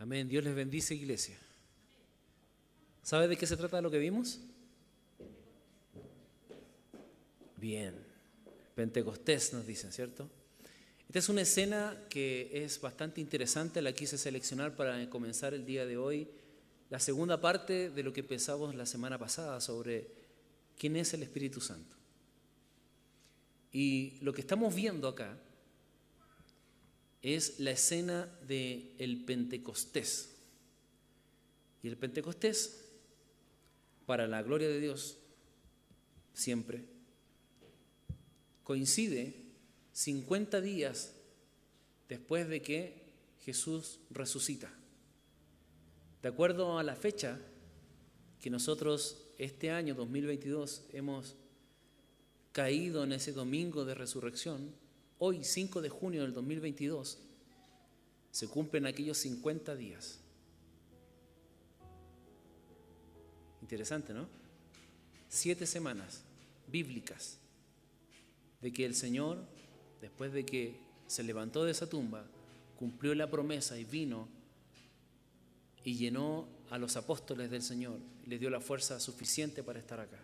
Amén. Dios les bendice, iglesia. ¿Sabe de qué se trata lo que vimos? Bien. Pentecostés nos dicen, ¿cierto? Esta es una escena que es bastante interesante. La quise seleccionar para comenzar el día de hoy. La segunda parte de lo que pensamos la semana pasada sobre quién es el Espíritu Santo. Y lo que estamos viendo acá es la escena del Pentecostés. Y el Pentecostés, para la gloria de Dios, siempre, coincide 50 días después de que Jesús resucita. De acuerdo a la fecha que nosotros este año 2022 hemos caído en ese domingo de resurrección, hoy 5 de junio del 2022 se cumplen aquellos 50 días. Interesante, ¿no? 7 semanas bíblicas de que el Señor, después de que se levantó de esa tumba, cumplió la promesa y vino y llenó a los apóstoles del Señor y les dio la fuerza suficiente para estar acá.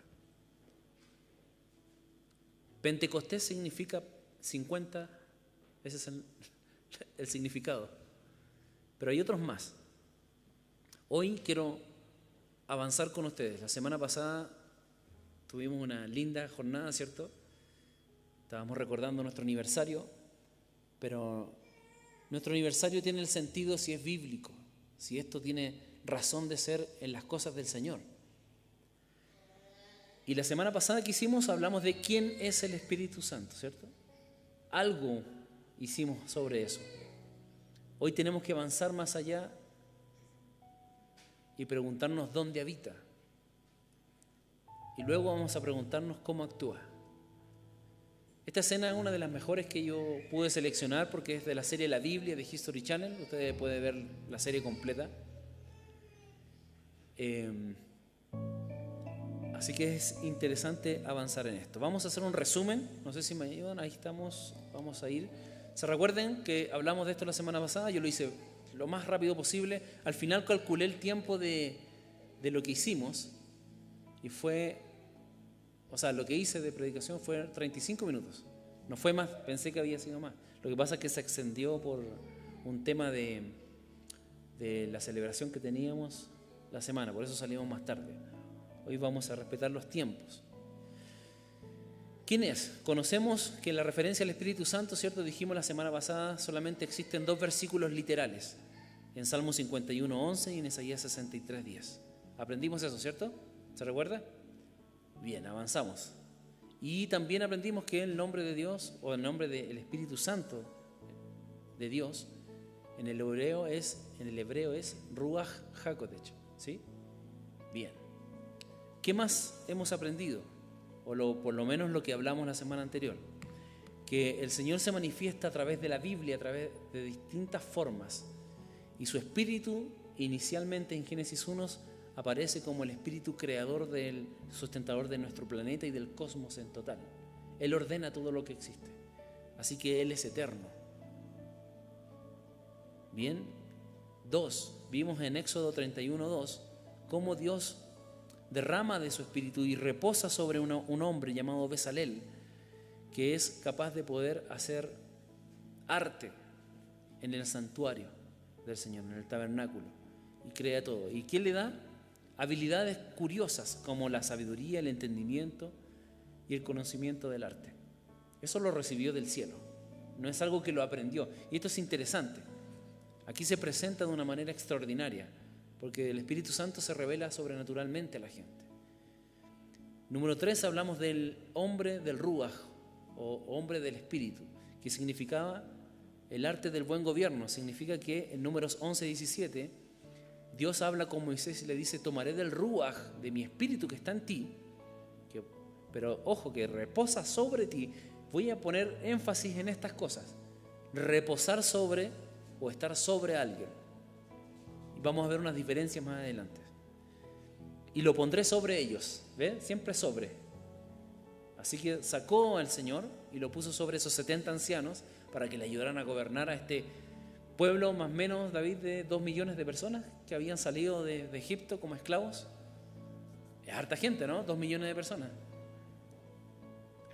Pentecostés significa 50, ese es el significado. Pero hay otros más. Hoy quiero avanzar con ustedes. La semana pasada tuvimos una linda jornada, ¿cierto? Estábamos recordando nuestro aniversario, pero nuestro aniversario tiene el sentido si es bíblico, si esto tiene razón de ser en las cosas del Señor. Y la semana pasada que hicimos hablamos de quién es el Espíritu Santo, ¿cierto? Algo hicimos sobre eso. Hoy tenemos que avanzar más allá y preguntarnos dónde habita. Y luego vamos a preguntarnos cómo actúa. Esta escena es una de las mejores que yo pude seleccionar porque es de la serie La Biblia de History Channel. Ustedes pueden ver la serie completa. Así que es interesante avanzar en esto. Vamos a hacer un resumen. No sé si me ayudan. Ahí estamos. Vamos a ir. ¿Se recuerden que hablamos de esto la semana pasada? Yo lo hice lo más rápido posible. Al final calculé el tiempo de lo que hicimos. Y fue... O sea, lo que hice de predicación fue 35 minutos. No fue más. Pensé que había sido más. Lo que pasa es que se extendió por un tema de la celebración que teníamos la semana. Por eso salimos más tarde. Hoy vamos a respetar los tiempos. ¿Quién es? Conocemos que en la referencia al Espíritu Santo, ¿cierto? Dijimos la semana pasada, solamente existen 2 versículos literales. En Salmo 51:11 y en Isaías 63:10. Aprendimos eso, ¿cierto? ¿Se recuerda? Bien, avanzamos. Y también aprendimos que el nombre de Dios, o el nombre del Espíritu Santo de Dios, en el hebreo es Ruach HaKodesh, ¿sí? Bien. ¿Qué más hemos aprendido? Por lo menos lo que hablamos la semana anterior. Que el Señor se manifiesta a través de la Biblia, a través de distintas formas. Y su Espíritu, inicialmente en Génesis 1, aparece como el Espíritu creador del sustentador de nuestro planeta y del cosmos en total. Él ordena todo lo que existe. Así que Él es eterno. Bien. 2. Vimos en Éxodo 31:2 cómo Dios derrama de su Espíritu y reposa sobre un hombre llamado Bezalel, que es capaz de poder hacer arte en el santuario del Señor, en el tabernáculo, y crea todo. ¿Y quién le da? Habilidades curiosas como la sabiduría, el entendimiento y el conocimiento del arte. Eso lo recibió del cielo, no es algo que lo aprendió. Y esto es interesante. Aquí se presenta de una manera extraordinaria, porque el Espíritu Santo se revela sobrenaturalmente a la gente. Número 3, hablamos del hombre del Ruach, o hombre del Espíritu, que significaba el arte del buen gobierno. Significa que en Números 11:17, Dios habla con Moisés y le dice: tomaré del Ruach, de mi Espíritu que está en ti, pero ojo, que reposa sobre ti. Voy a poner énfasis en estas cosas: reposar sobre o estar sobre alguien. Y vamos a ver unas diferencias más adelante. Y lo pondré sobre ellos. ¿Ve? Siempre sobre. Así que sacó al Señor y lo puso sobre esos 70 ancianos para que le ayudaran a gobernar a este pueblo más o menos, David, de 2 millones de personas que habían salido de Egipto como esclavos. Es harta gente, ¿no? 2 millones de personas.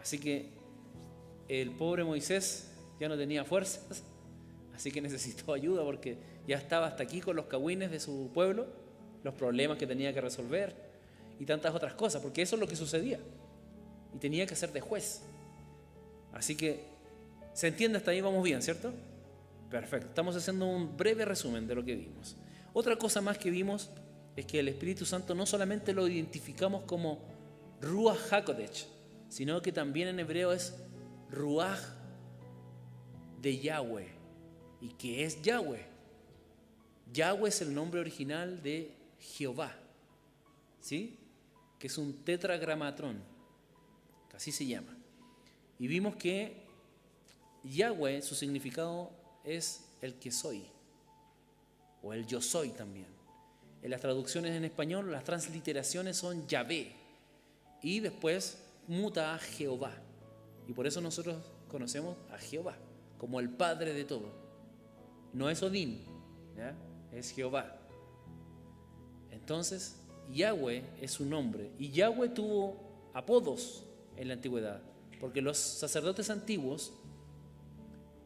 Así que el pobre Moisés ya no tenía fuerzas, así que necesitó ayuda porque ya estaba hasta aquí con los cagüines de su pueblo, los problemas que tenía que resolver y tantas otras cosas, porque eso es lo que sucedía. Y tenía que ser de juez. Así que, ¿se entiende hasta ahí? Vamos bien, ¿cierto? Perfecto. Estamos haciendo un breve resumen de lo que vimos. Otra cosa más que vimos es que el Espíritu Santo no solamente lo identificamos como Ruach HaKodesh, sino que también en hebreo es Ruach de Yahweh. ¿Y qué es Yahweh? Yahweh es el nombre original de Jehová, ¿sí? Que es un tetragramatrón, así se llama. Y vimos que Yahweh, su significado es el que soy, o el yo soy también. En las traducciones en español, las transliteraciones son Yahvé, y después muta a Jehová. Y por eso nosotros conocemos a Jehová como el Padre de todo. No es Odín, ¿ya? Es Jehová. Entonces, Yahweh es su nombre. Y Yahweh tuvo apodos en la antigüedad, porque los sacerdotes antiguos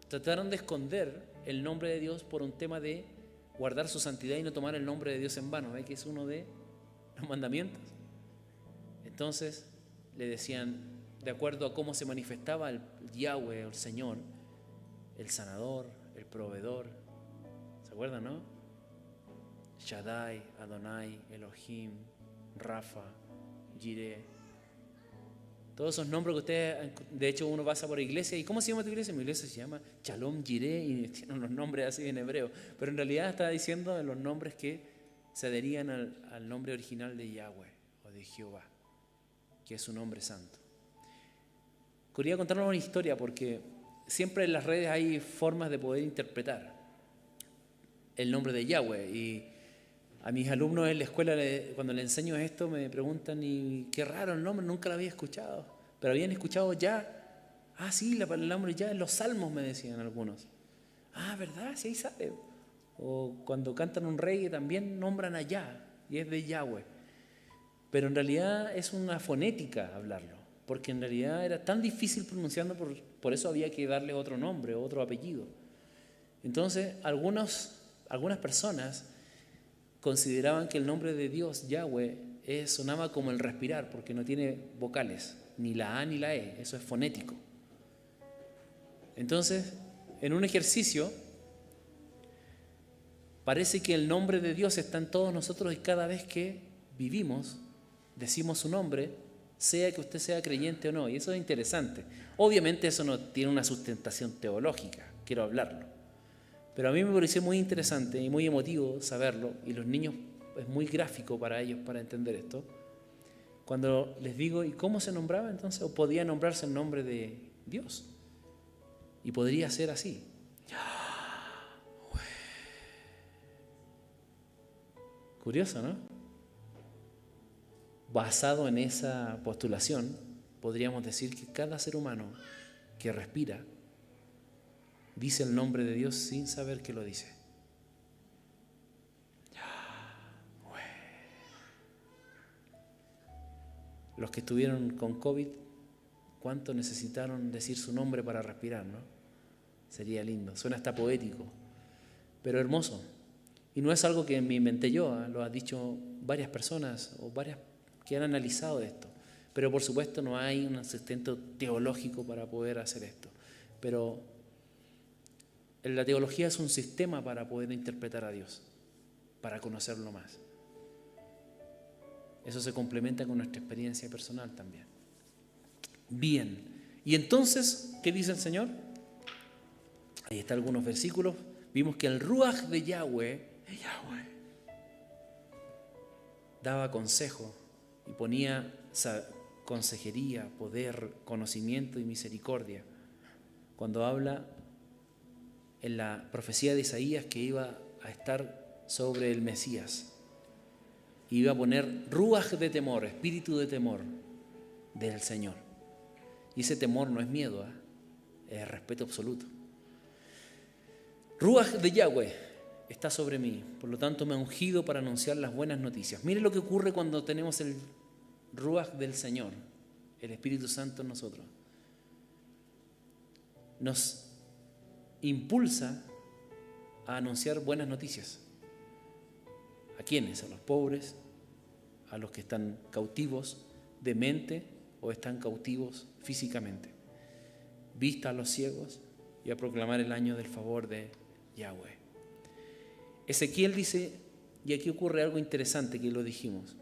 trataron de esconder el nombre de Dios por un tema de guardar su santidad y no tomar el nombre de Dios en vano, ¿ve? Que es uno de los mandamientos. Entonces le decían, de acuerdo a cómo se manifestaba el Yahweh, el Señor, el sanador, el proveedor, ¿se acuerdan, no? Shaddai, Adonai, Elohim, Rafa, Jireh. Todos esos nombres que ustedes, de hecho uno pasa por iglesia. ¿Y cómo se llama tu iglesia? Mi iglesia se llama Shalom Jireh y tiene unos nombres así en hebreo. Pero en realidad está diciendo los nombres que se adherían al nombre original de Yahweh o de Jehová, que es su nombre santo. Quería contarnos una historia porque siempre en las redes hay formas de poder interpretar el nombre de Yahweh. Y a mis alumnos en la escuela, cuando les enseño esto, me preguntan, y qué raro el nombre, nunca lo había escuchado. Pero habían escuchado ya. Ah, sí, el nombre ya en los salmos, me decían algunos. Ah, ¿verdad? Sí, ahí sale. O cuando cantan un reggae también nombran a Yah, y es de Yahweh. Pero en realidad es una fonética hablarlo, porque en realidad era tan difícil pronunciarlo, por eso había que darle otro nombre, otro apellido. Entonces, algunas personas consideraban que el nombre de Dios, Yahweh, sonaba como el respirar, porque no tiene vocales, ni la A ni la E, eso es fonético. Entonces, en un ejercicio, parece que el nombre de Dios está en todos nosotros y cada vez que vivimos, decimos su nombre, sea que usted sea creyente o no, y eso es interesante. Obviamente eso no tiene una sustentación teológica, quiero hablarlo. Pero a mí me pareció muy interesante y muy emotivo saberlo, y los niños es muy gráfico para ellos para entender esto. Cuando les digo, ¿y cómo se nombraba entonces? ¿O podía nombrarse el nombre de Dios? Y podría ser así. Curioso, ¿no? Basado en esa postulación, podríamos decir que cada ser humano que respira dice el nombre de Dios sin saber que lo dice. Los que estuvieron con COVID, ¿cuánto necesitaron decir su nombre para respirar, no? Sería lindo, suena hasta poético, pero hermoso. Y no es algo que me inventé yo, lo han dicho varias personas o varias que han analizado esto. Pero por supuesto no hay un sustento teológico para poder hacer esto. Pero la teología es un sistema para poder interpretar a Dios, para conocerlo más. Eso se complementa con nuestra experiencia personal también. Bien, y entonces, ¿qué dice el Señor? Ahí están algunos versículos. Vimos que el Ruach de Yahweh daba consejo y ponía consejería, poder, conocimiento y misericordia. Cuando habla en la profecía de Isaías que iba a estar sobre el Mesías, iba a poner ruaj de temor, espíritu de temor del Señor. Y ese temor no es miedo, es respeto absoluto. Ruaj de Yahweh está sobre mí, por lo tanto me ha ungido para anunciar las buenas noticias. Mire lo que ocurre cuando tenemos el Ruaj del Señor, el Espíritu Santo en nosotros. Nos impulsa a anunciar buenas noticias. ¿A quiénes? A los pobres, a los que están cautivos de mente o están cautivos físicamente. Vista a los ciegos y a proclamar el año del favor de Yahweh. Ezequiel dice, y aquí ocurre algo interesante que lo dijimos.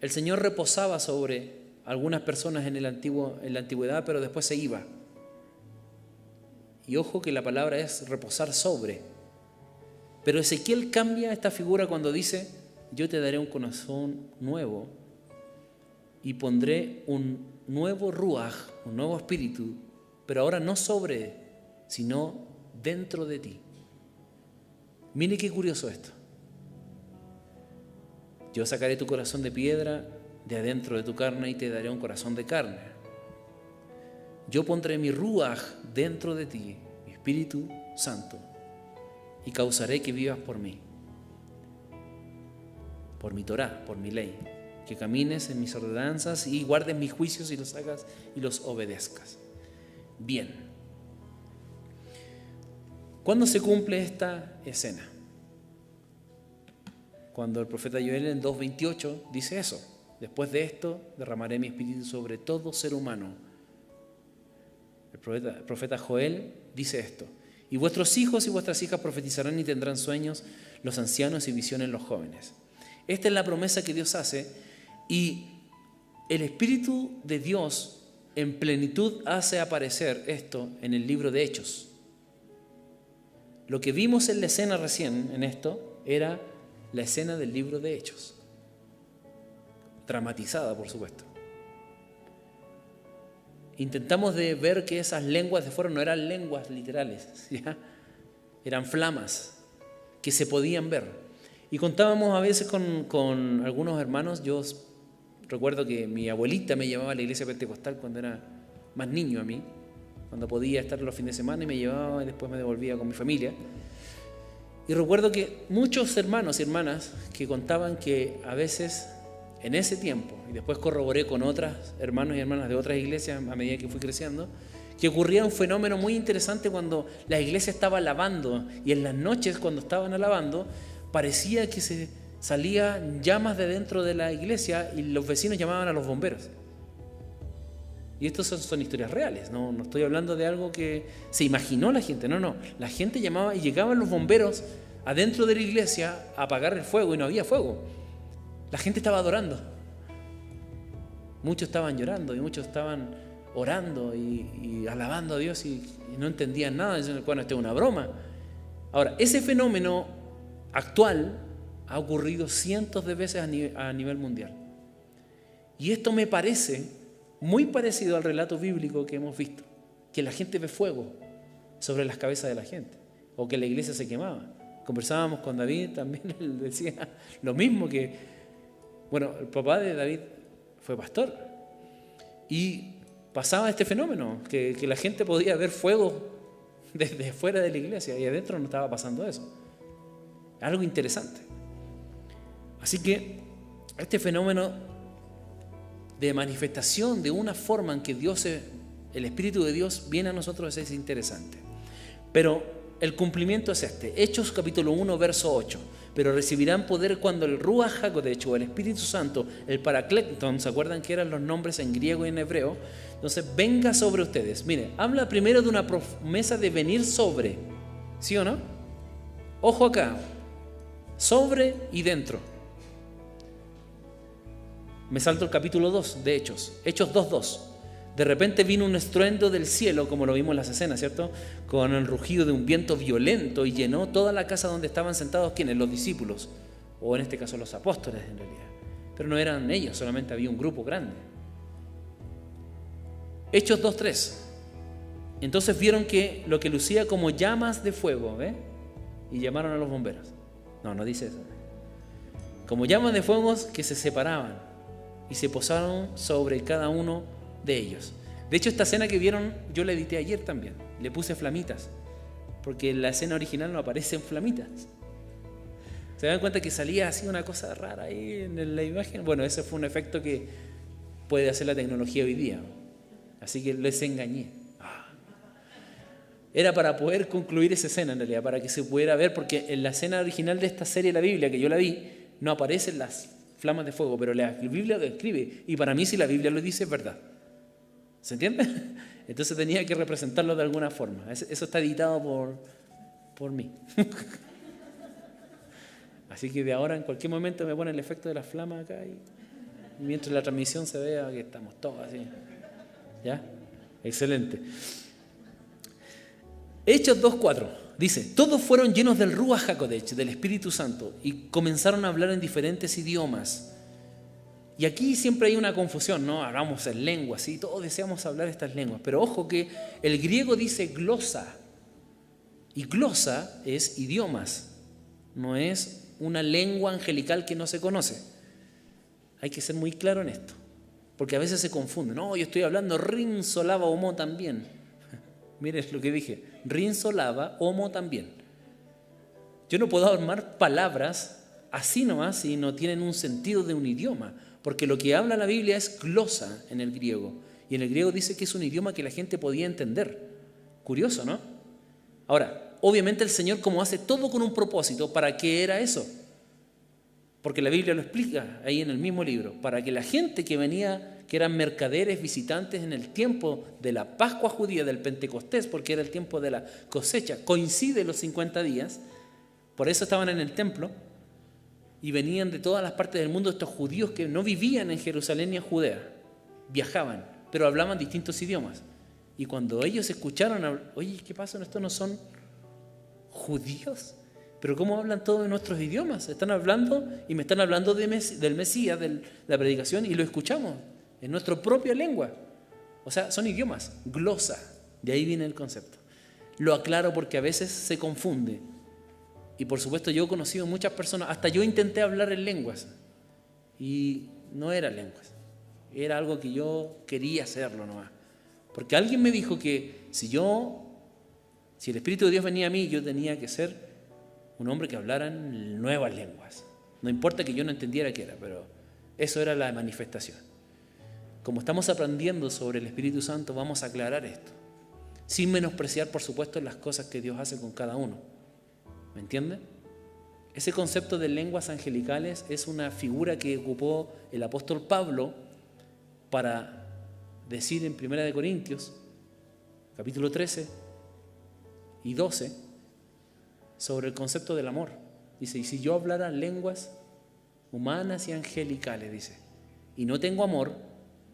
El Señor reposaba sobre algunas personas en la antigüedad, pero después se iba. Y ojo que la palabra es reposar sobre. Pero Ezequiel cambia esta figura cuando dice, yo te daré un corazón nuevo y pondré un nuevo ruaj, un nuevo espíritu, pero ahora no sobre, sino dentro de ti. Mire qué curioso esto. Yo sacaré tu corazón de piedra de adentro de tu carne y te daré un corazón de carne. Yo pondré mi ruaj dentro de ti, mi Espíritu Santo, y causaré que vivas por mí, por mi Torá, por mi ley, que camines en mis ordenanzas y guardes mis juicios y los hagas y los obedezcas. Bien. ¿Cuándo se cumple esta escena? Cuando el profeta Joel en 2:28 dice eso. Después de esto derramaré mi espíritu sobre todo ser humano. El profeta Joel dice esto. Y vuestros hijos y vuestras hijas profetizarán y tendrán sueños, los ancianos y visiones los jóvenes. Esta es la promesa que Dios hace y el Espíritu de Dios en plenitud hace aparecer esto en el libro de Hechos. Lo que vimos en la escena recién en esto era la escena del libro de Hechos, dramatizada por supuesto. Intentamos de ver que esas lenguas de fuera no eran lenguas literales, ¿ya? Eran flamas que se podían ver. Y contábamos a veces con algunos hermanos. Yo recuerdo que mi abuelita me llevaba a la iglesia pentecostal cuando era más niño a mí, cuando podía estar los fines de semana, y me llevaba y después me devolvía con mi familia. Y recuerdo que muchos hermanos y hermanas que contaban que a veces en ese tiempo, y después corroboré con otros hermanos y hermanas de otras iglesias a medida que fui creciendo, que ocurría un fenómeno muy interesante cuando la iglesia estaba alabando, y en las noches cuando estaban alabando parecía que se salían llamas de dentro de la iglesia y los vecinos llamaban a los bomberos. Y estas son historias reales, no estoy hablando de algo que se imaginó la gente, no, la gente llamaba y llegaban los bomberos adentro de la iglesia a apagar el fuego y no había fuego. La gente estaba adorando, muchos estaban llorando y muchos estaban orando y alabando a Dios y no entendían nada, diciendo, bueno, esto es una broma. Ahora, ese fenómeno actual ha ocurrido cientos de veces a nivel mundial. Y esto me parece muy parecido al relato bíblico que hemos visto, que la gente ve fuego sobre las cabezas de la gente, o que la iglesia se quemaba. Conversábamos con David, también él decía lo mismo, que, bueno, el papá de David fue pastor, y pasaba este fenómeno, que la gente podía ver fuego desde fuera de la iglesia, y adentro no estaba pasando eso. Algo interesante. Así que este fenómeno de manifestación de una forma en que el Espíritu de Dios viene a nosotros es interesante. Pero el cumplimiento es este. Hechos capítulo 1, verso 8. Pero recibirán poder cuando el Ruach HaKodesh, o el Espíritu Santo, el Paracleton, ¿se acuerdan que eran los nombres en griego y en hebreo? Entonces, venga sobre ustedes. Mire, habla primero de una promesa de venir sobre. ¿Sí o no? Ojo acá. Sobre y dentro. Me salto el capítulo 2 de Hechos 2:2. De repente vino un estruendo del cielo, como lo vimos en las escenas, ¿cierto? Con el rugido de un viento violento y llenó toda la casa donde estaban sentados, ¿quiénes? Los discípulos, o en este caso los apóstoles en realidad. Pero no eran ellos, solamente había un grupo grande. Hechos 2:3. Entonces vieron que lo que lucía como llamas de fuego, ¿ve? Y llamaron a los bomberos. No dice eso. Como llamas de fuego que se separaban y se posaron sobre cada uno de ellos. De hecho, esta escena que vieron, yo la edité ayer también. Le puse flamitas porque en la escena original no aparecen flamitas. ¿Se dan cuenta que salía así una cosa rara ahí en la imagen? Bueno, ese fue un efecto que puede hacer la tecnología hoy día. Así que les engañé. Era para poder concluir esa escena en realidad, para que se pudiera ver, porque en la escena original de esta serie de la Biblia, que yo la vi, no aparecen las flamas de fuego, pero la Biblia lo describe. Y para mí, si la Biblia lo dice, es verdad. ¿Se entiende? Entonces tenía que representarlo de alguna forma. Eso está editado por mí. Así que de ahora, en cualquier momento, me ponen el efecto de las flamas acá y mientras la transmisión se vea que estamos todos así. ¿Ya? Excelente. Hechos 2:4 dice: todos fueron llenos del Ruach HaKodesh, del Espíritu Santo, y comenzaron a hablar en diferentes idiomas. Y aquí siempre hay una confusión, ¿no? Hablamos en lenguas, ¿sí? Todos deseamos hablar estas lenguas, pero ojo que el griego dice glosa, y glosa es idiomas, no es una lengua angelical que no se conoce. Hay que ser muy claro en esto, porque a veces se confunde. No, yo estoy hablando rin, solava, homo también. Miren lo que dije, rin, solava, homo también. Yo no puedo armar palabras así nomás si no tienen un sentido de un idioma, porque lo que habla la Biblia es glosa en el griego, y en el griego dice que es un idioma que la gente podía entender. Curioso, ¿no? Ahora, obviamente el Señor, como hace todo con un propósito, ¿para qué era eso? Porque la Biblia lo explica ahí en el mismo libro, para que la gente que venía, que eran mercaderes, visitantes en el tiempo de la Pascua judía, del Pentecostés, porque era el tiempo de la cosecha, coincide los 50 días, por eso estaban en el templo, y venían de todas las partes del mundo estos judíos que no vivían en Jerusalén ni en Judea, viajaban, pero hablaban distintos idiomas. Y cuando ellos escucharon, oye, ¿qué pasa? ¿Estos no son judíos? Pero ¿cómo hablan todos nuestros idiomas? Están hablando y me están hablando del Mesías, de la predicación, y lo escuchamos en nuestra propia lengua. O sea, son idiomas, glosa, de ahí viene el concepto. Lo aclaro porque a veces se confunde. Y por supuesto yo he conocido muchas personas, hasta yo intenté hablar en lenguas, y no eran lenguas, era algo que yo quería hacerlo nomás. Porque alguien me dijo que si el Espíritu de Dios venía a mí, yo tenía que ser un hombre que hablara en nuevas lenguas. No importa que yo no entendiera qué era, pero eso era la manifestación. Como estamos aprendiendo sobre el Espíritu Santo, vamos a aclarar esto, sin menospreciar, por supuesto, las cosas que Dios hace con cada uno. ¿Me entiende? Ese concepto de lenguas angelicales es una figura que ocupó el apóstol Pablo para decir en 1 Corintios, capítulo 13 y 12, sobre el concepto del amor. Dice, y si yo hablara lenguas humanas y angelicales, dice, y no tengo amor,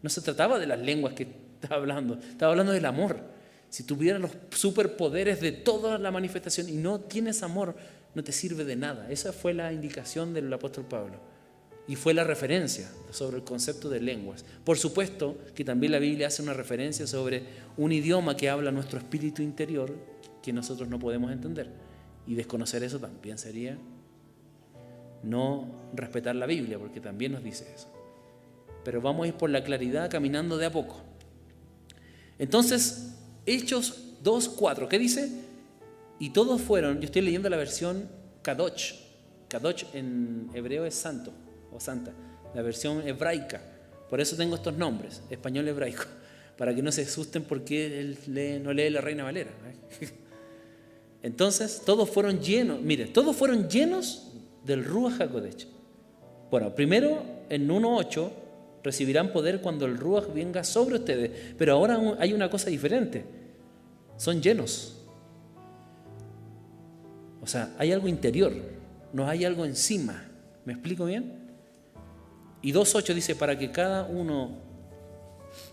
no se trataba de las lenguas que estaba hablando del amor. Si tuvieras los superpoderes de toda la manifestación y no tienes amor, no te sirve de nada. Esa fue la indicación del apóstol Pablo. Y fue la referencia sobre el concepto de lenguas. Por supuesto que también la Biblia hace una referencia sobre un idioma que habla nuestro espíritu interior que nosotros no podemos entender. Y desconocer eso también sería no respetar la Biblia, porque también nos dice eso. Pero vamos a ir por la claridad caminando de a poco. Entonces, Hechos 2:4, ¿qué dice? Y todos fueron, yo estoy leyendo la versión Kadosh. Kadosh en hebreo es santo o santa, la versión hebraica. Por eso tengo estos nombres, español hebraico, para que no se asusten porque él no lee la Reina Valera. Entonces, todos fueron llenos, mire, todos fueron llenos del Ruach HaKodesh. Bueno, primero en 1:8 recibirán poder cuando el Ruach venga sobre ustedes, pero ahora hay una cosa diferente, son llenos. O sea, hay algo interior, no hay algo encima. ¿Me explico bien? Y 2:8 dice, para que cada uno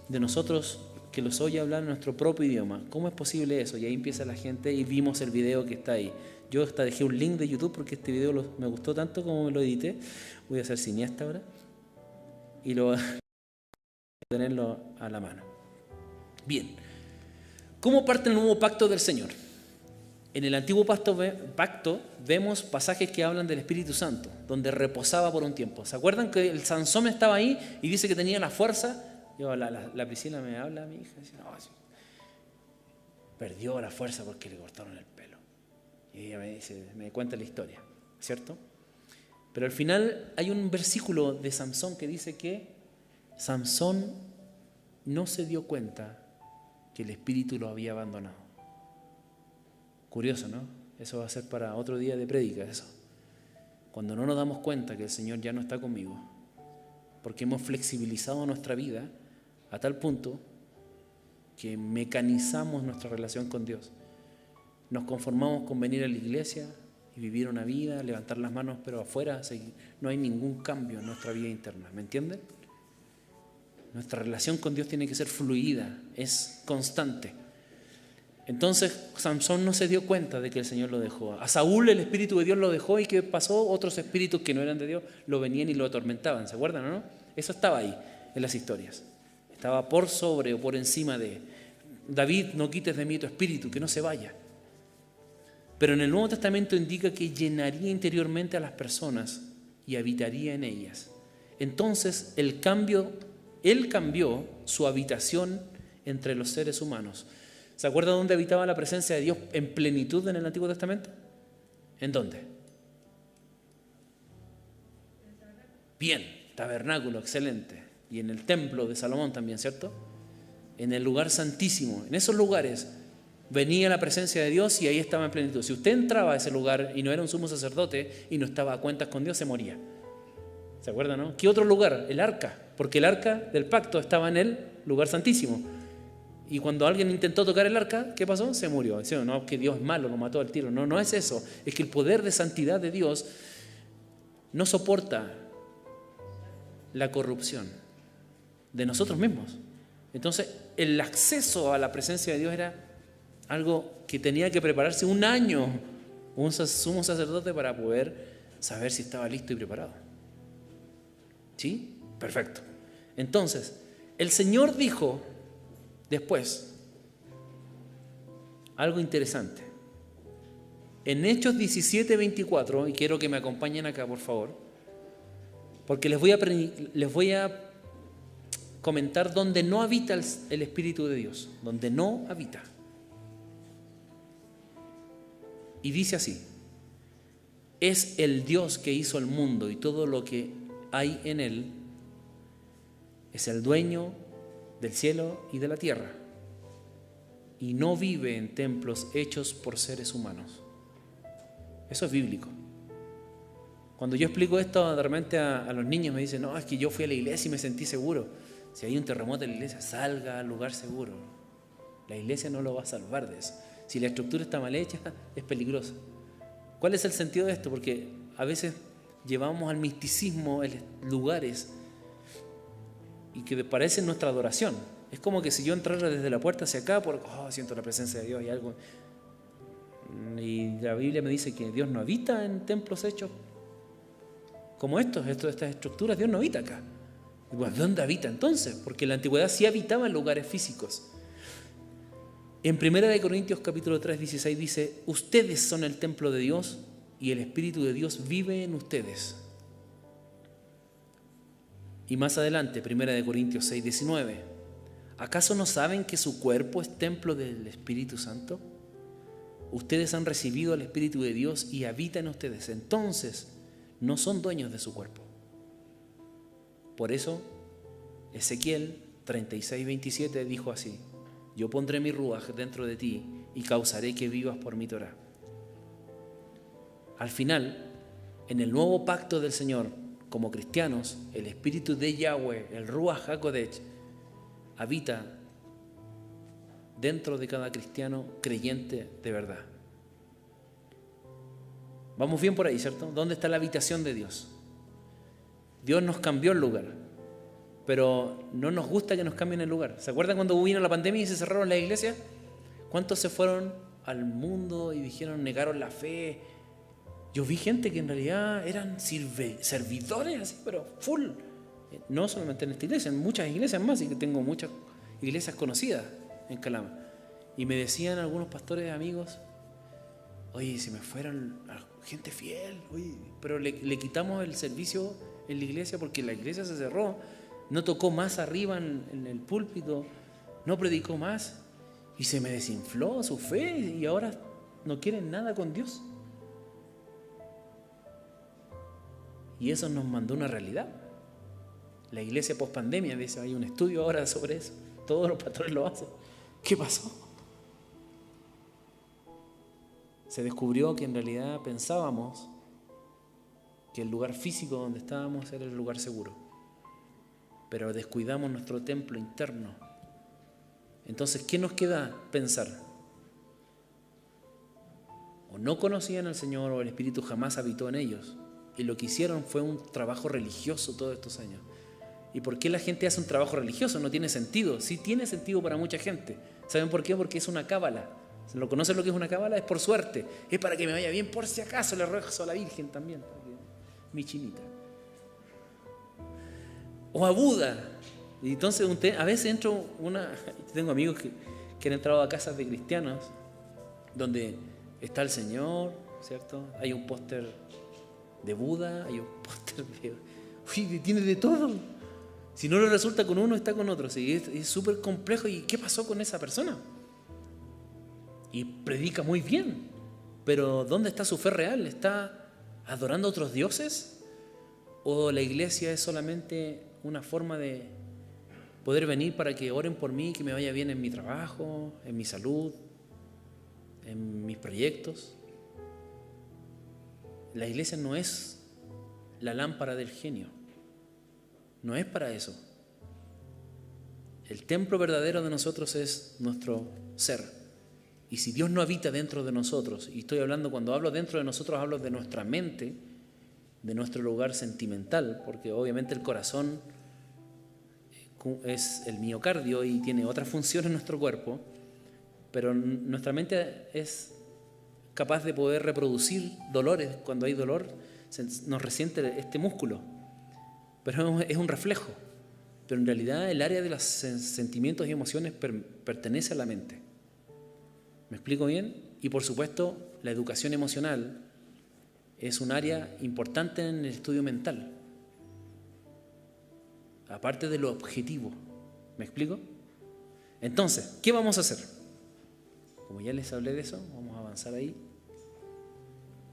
de nosotros que los oye hablar nuestro propio idioma. ¿Cómo es posible eso? Y ahí empieza la gente y vimos el video que está ahí. Yo hasta dejé un link de YouTube porque este video me gustó tanto como me lo edité. Voy a ser cineasta ahora y lo voy a tenerlo a la mano. Bien, ¿cómo parte el nuevo pacto del Señor? En el antiguo pacto vemos pasajes que hablan del Espíritu Santo, donde reposaba por un tiempo. ¿Se acuerdan que el Sansón estaba ahí y dice que tenía la fuerza? La Priscila me habla a mi hija y dice, no, sí, perdió la fuerza porque le cortaron el pelo. Y ella me cuenta la historia, ¿cierto? Pero al final hay un versículo de Samsón que dice que Samsón no se dio cuenta que el espíritu lo había abandonado. Curioso, ¿no? Eso va a ser para otro día de prédica, eso. Cuando no nos damos cuenta que el Señor ya no está conmigo, porque hemos flexibilizado nuestra vida a tal punto que mecanizamos nuestra relación con Dios. Nos conformamos con venir a la iglesia y vivir una vida, levantar las manos, pero afuera no hay ningún cambio en nuestra vida interna. ¿Me entienden? Nuestra relación con Dios tiene que ser fluida, es constante. Entonces Samsón no se dio cuenta de que el Señor lo dejó. A Saúl el Espíritu de Dios lo dejó y ¿qué pasó? Otros espíritus que no eran de Dios lo venían y lo atormentaban. ¿Se acuerdan o no? Eso estaba ahí en las historias. Estaba por sobre o por encima de David, no quites de mí tu espíritu, que no se vaya. Pero en el Nuevo Testamento indica que llenaría interiormente a las personas y habitaría en ellas. Entonces Él cambió su habitación entre los seres humanos. ¿Se acuerda dónde habitaba la presencia de Dios en plenitud en el Antiguo Testamento? ¿En dónde? Bien, tabernáculo, excelente. Y en el templo de Salomón también, ¿cierto? En el lugar santísimo. En esos lugares venía la presencia de Dios y ahí estaba en plenitud. Si usted entraba a ese lugar y no era un sumo sacerdote y no estaba a cuentas con Dios, se moría. ¿Se acuerdan, no? ¿Qué otro lugar? El arca. Porque el arca del pacto estaba en el lugar santísimo. Y cuando alguien intentó tocar el arca, ¿qué pasó? Se murió. Decían, no, que Dios es malo, lo mató al tiro. No, no es eso. Es que el poder de santidad de Dios no soporta la corrupción de nosotros mismos. Entonces, el acceso a la presencia de Dios era algo que tenía que prepararse un año un sumo sacerdote para poder saber si estaba listo y preparado. ¿Sí? Perfecto. Entonces, el Señor dijo después algo interesante. En Hechos 17:24, y quiero que me acompañen acá, por favor, porque les voy a comentar dónde no habita el Espíritu de Dios, donde no habita. Y dice así: es el Dios que hizo el mundo y todo lo que hay en él, es el dueño del cielo y de la tierra, y no vive en templos hechos por seres humanos. Eso es bíblico. Cuando yo explico esto de repente a los niños me dicen, no, es que yo fui a la iglesia y me sentí seguro. Si hay un terremoto en la iglesia, salga al lugar seguro. La iglesia no lo va a salvar de eso. Si la estructura está mal hecha, es peligrosa. ¿Cuál es el sentido de esto? Porque a veces llevamos al misticismo en lugares y que parecen nuestra adoración. Es como que si yo entrara desde la puerta hacia acá, siento la presencia de Dios y algo. Y la Biblia me dice que Dios no habita en templos hechos como estas estructuras. Dios no habita acá. Y bueno, ¿dónde habita entonces? Porque en la antigüedad sí habitaba en lugares físicos. En 1 Corintios capítulo 3, 16 dice, ustedes son el templo de Dios y el Espíritu de Dios vive en ustedes. Y más adelante, 1 Corintios 6, 19, ¿acaso no saben que su cuerpo es templo del Espíritu Santo? Ustedes han recibido al Espíritu de Dios y habita en ustedes. Entonces, no son dueños de su cuerpo. Por eso, Ezequiel 36, 27 dijo así, yo pondré mi ruaj dentro de ti y causaré que vivas por mi Torá. Al final, en el nuevo pacto del Señor, como cristianos, el Espíritu de Yahweh, el Ruach HaKodesh, habita dentro de cada cristiano creyente de verdad. Vamos bien por ahí, ¿cierto? ¿Dónde está la habitación de Dios? Dios nos cambió el lugar, pero no nos gusta que nos cambien el lugar. ¿Se acuerdan cuando vino la pandemia y se cerraron las iglesias? ¿Cuántos se fueron al mundo y dijeron, negaron la fe? Yo vi gente que en realidad eran servidores, así, pero full. No solamente en esta iglesia, en muchas iglesias más, y que tengo muchas iglesias conocidas en Calama. Y me decían algunos pastores amigos, oye, si me fueron gente fiel, oye, pero le quitamos el servicio en la iglesia porque la iglesia se cerró, no tocó más arriba en el púlpito, no predicó más, y se me desinfló su fe, y ahora no quieren nada con Dios. Y eso nos mandó una realidad. La iglesia post-pandemia, dice, hay un estudio ahora sobre eso. Todos los pastores lo hacen. ¿Qué pasó? Se descubrió que en realidad pensábamos que el lugar físico donde estábamos era el lugar seguro. Pero descuidamos nuestro templo interno. Entonces, ¿qué nos queda pensar? O no conocían al Señor o el Espíritu jamás habitó en ellos. Y lo que hicieron fue un trabajo religioso todos estos años. ¿Y por qué la gente hace un trabajo religioso? No tiene sentido. Sí tiene sentido para mucha gente. ¿Saben por qué? Porque es una cábala. ¿Lo conocen lo que es una cábala? Es por suerte. Es para que me vaya bien por si acaso. Le rezo a la Virgen también. Mi chinita. O a Buda. Y entonces a veces tengo amigos que han entrado a casas de cristianos donde está el Señor, ¿cierto? Hay un póster de Buda, hay un póster de... Uy, tiene de todo. Si no le resulta con uno, está con otro. Sí, es súper complejo. ¿Y qué pasó con esa persona? Y predica muy bien. Pero ¿dónde está su fe real? ¿Está adorando a otros dioses? ¿O la iglesia es solamente una forma de poder venir para que oren por mí, que me vaya bien en mi trabajo, en mi salud, en mis proyectos? La iglesia no es la lámpara del genio. No es para eso. El templo verdadero de nosotros es nuestro ser. Y si Dios no habita dentro de nosotros, y estoy hablando, cuando hablo dentro de nosotros, hablo de nuestra mente, de nuestro lugar sentimental, porque obviamente el corazón es el miocardio y tiene otras funciones en nuestro cuerpo, pero nuestra mente es capaz de poder reproducir dolores. Cuando hay dolor, nos resiente este músculo, pero es un reflejo. Pero en realidad el área de los sentimientos y emociones pertenece a la mente. ¿Me explico bien? Y por supuesto, la educación emocional es un área importante en el estudio mental, aparte de lo objetivo. ¿Me explico? Entonces, ¿qué vamos a hacer? Como ya les hablé de eso, vamos a avanzar ahí.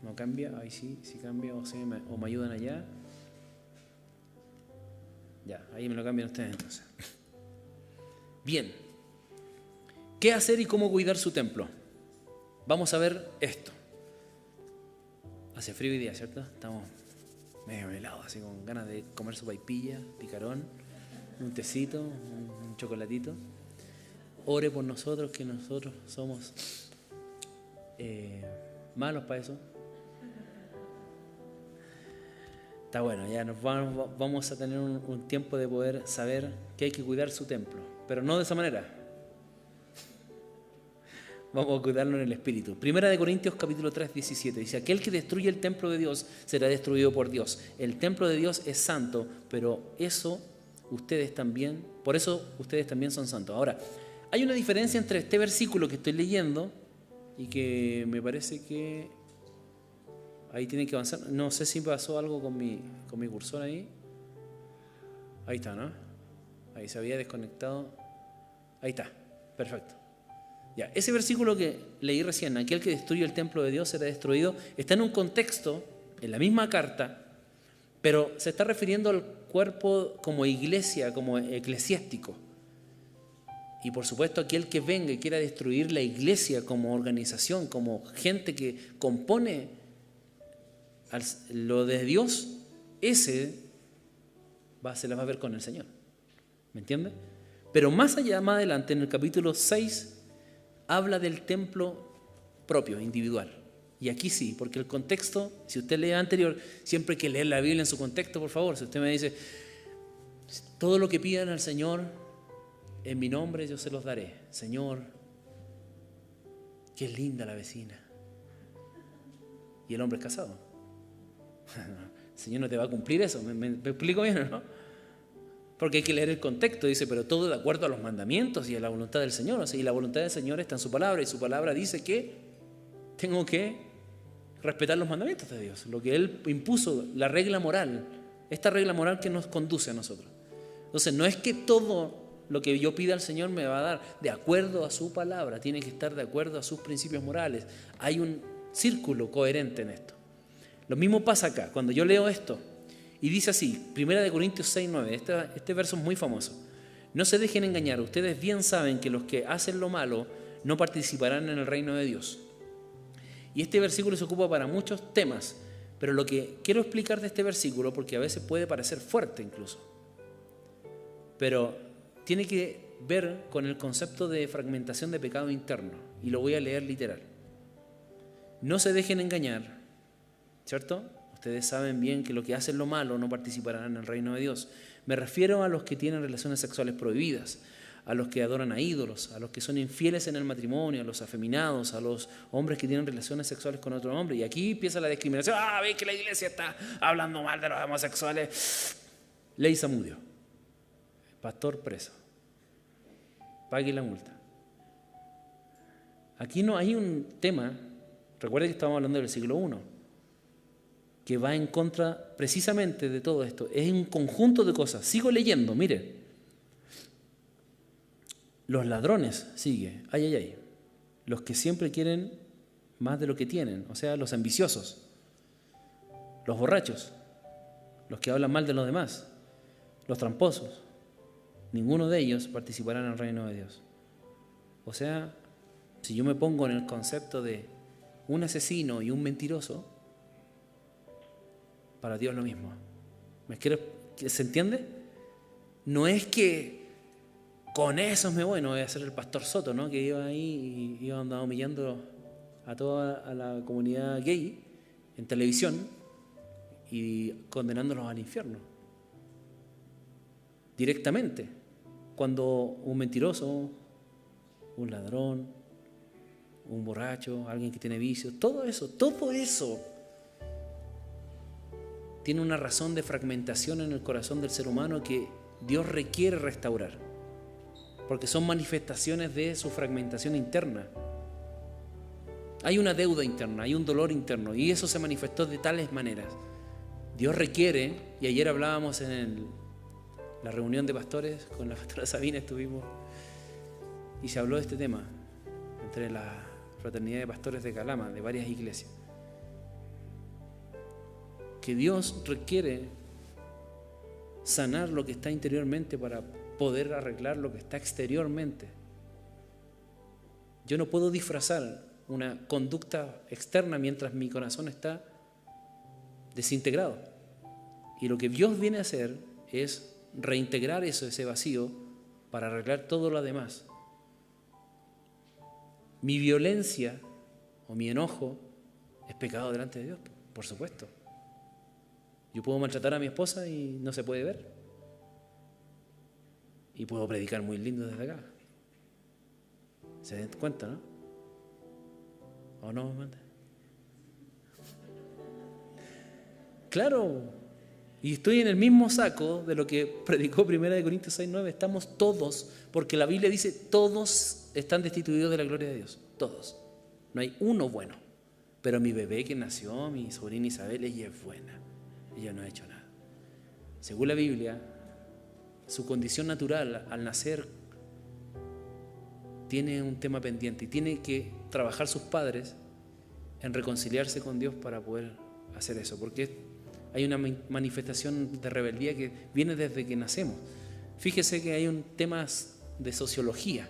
No cambia, ahí sí cambia, o me ayudan allá. Ya, ahí me lo cambian ustedes entonces. Bien. ¿Qué hacer y cómo cuidar su templo? Vamos a ver esto. Hace frío hoy día, ¿cierto? Estamos medio helados, así con ganas de comer sopaipilla, picarón, un tecito, un chocolatito. Ore por nosotros, que nosotros somos malos para eso. Está bueno, ya vamos a tener un tiempo de poder saber que hay que cuidar su templo, pero no de esa manera. Vamos a cuidarlo en el espíritu. Primera de Corintios capítulo 3, 17. Dice, aquel que destruye el templo de Dios será destruido por Dios. El templo de Dios es santo, pero por eso ustedes también son santos. Ahora, hay una diferencia entre este versículo que estoy leyendo y que me parece que ahí tiene que avanzar. No sé si pasó algo con mi cursor ahí. Ahí está, ¿no? Ahí se había desconectado. Ahí está, perfecto. Ya, ese versículo que leí recién, aquel que destruye el templo de Dios será destruido, está en un contexto, en la misma carta, pero se está refiriendo al cuerpo como iglesia, como eclesiástico. Y por supuesto, aquel que venga y quiera destruir la iglesia como organización, como gente que compone lo de Dios, ese se la va a ver con el Señor. ¿Me entiende? Pero más allá, más adelante, en el capítulo 6, habla del templo propio, individual. Y aquí sí, porque el contexto, si usted lee anterior, siempre hay que leer la Biblia en su contexto, por favor. Si usted me dice, todo lo que pidan al Señor en mi nombre, yo se los daré. Señor, qué linda la vecina. Y el hombre es casado. El Señor no te va a cumplir eso. ¿Me explico bien o no? Porque hay que leer el contexto, dice, pero todo de acuerdo a los mandamientos y a la voluntad del Señor. O sea, y la voluntad del Señor está en su palabra, y su palabra dice que tengo que respetar los mandamientos de Dios, lo que Él impuso, la regla moral, esta regla moral que nos conduce a nosotros. Entonces, no es que todo lo que yo pida al Señor me va a dar, de acuerdo a su palabra, tiene que estar de acuerdo a sus principios morales. Hay un círculo coherente en esto. Lo mismo pasa acá, cuando yo leo esto, y dice así, 1 Corintios 6:9, este verso es muy famoso. No se dejen engañar, ustedes bien saben que los que hacen lo malo no participarán en el reino de Dios. Y este versículo se ocupa para muchos temas, pero lo que quiero explicar de este versículo, porque a veces puede parecer fuerte incluso, pero tiene que ver con el concepto de fragmentación de pecado interno, y lo voy a leer literal. No se dejen engañar, ¿cierto? Ustedes saben bien que los que hacen lo malo no participarán en el reino de Dios. Me refiero a los que tienen relaciones sexuales prohibidas, a los que adoran a ídolos, a los que son infieles en el matrimonio, a los afeminados, a los hombres que tienen relaciones sexuales con otro hombre. Y aquí empieza la discriminación. Ve que la iglesia está hablando mal de los homosexuales. Ley Zamudio. Pastor preso. Pague la multa. Aquí no hay un tema, recuerden que estamos hablando del siglo I, que va en contra precisamente de todo esto. Es un conjunto de cosas. Sigo leyendo, mire. Los ladrones, sigue, los que siempre quieren más de lo que tienen, o sea, los ambiciosos, los borrachos, los que hablan mal de los demás, los tramposos, ninguno de ellos participará en el reino de Dios. O sea, si yo me pongo en el concepto de un asesino y un mentiroso, para Dios lo mismo. ¿Se entiende? No es que con esos me voy a ser el pastor Soto, ¿no? Que iba ahí y iba andando humillando a toda la comunidad gay en televisión y condenándolos al infierno. Directamente. Cuando un mentiroso, un ladrón, un borracho, alguien que tiene vicios, todo eso tiene una razón de fragmentación en el corazón del ser humano que Dios requiere restaurar. Porque son manifestaciones de su fragmentación interna. Hay una deuda interna, hay un dolor interno, y eso se manifestó de tales maneras. Dios requiere, y ayer hablábamos en la reunión de pastores, con la pastora Sabina estuvimos, y se habló de este tema, entre la fraternidad de pastores de Calama, de varias iglesias, que Dios requiere sanar lo que está interiormente para poder arreglar lo que está exteriormente. Yo no puedo disfrazar una conducta externa mientras mi corazón está desintegrado. Y lo que Dios viene a hacer es reintegrar ese vacío para arreglar todo lo demás. Mi violencia o mi enojo es pecado delante de Dios, por supuesto. Yo puedo maltratar a mi esposa y no se puede ver. Y puedo predicar muy lindo desde acá. ¿Se dan cuenta, no? ¿O no, manda? Claro. Y estoy en el mismo saco de lo que predicó 1 Corintios 6:9. Estamos todos, porque la Biblia dice, todos están destituidos de la gloria de Dios. Todos. No hay uno bueno. Pero mi bebé que nació, mi sobrina Isabel, ella es buena. Ella no ha hecho nada. Según la Biblia, su condición natural al nacer tiene un tema pendiente y tiene que trabajar sus padres en reconciliarse con Dios para poder hacer eso, porque hay una manifestación de rebeldía que viene desde que nacemos. Fíjese que hay un tema de sociología.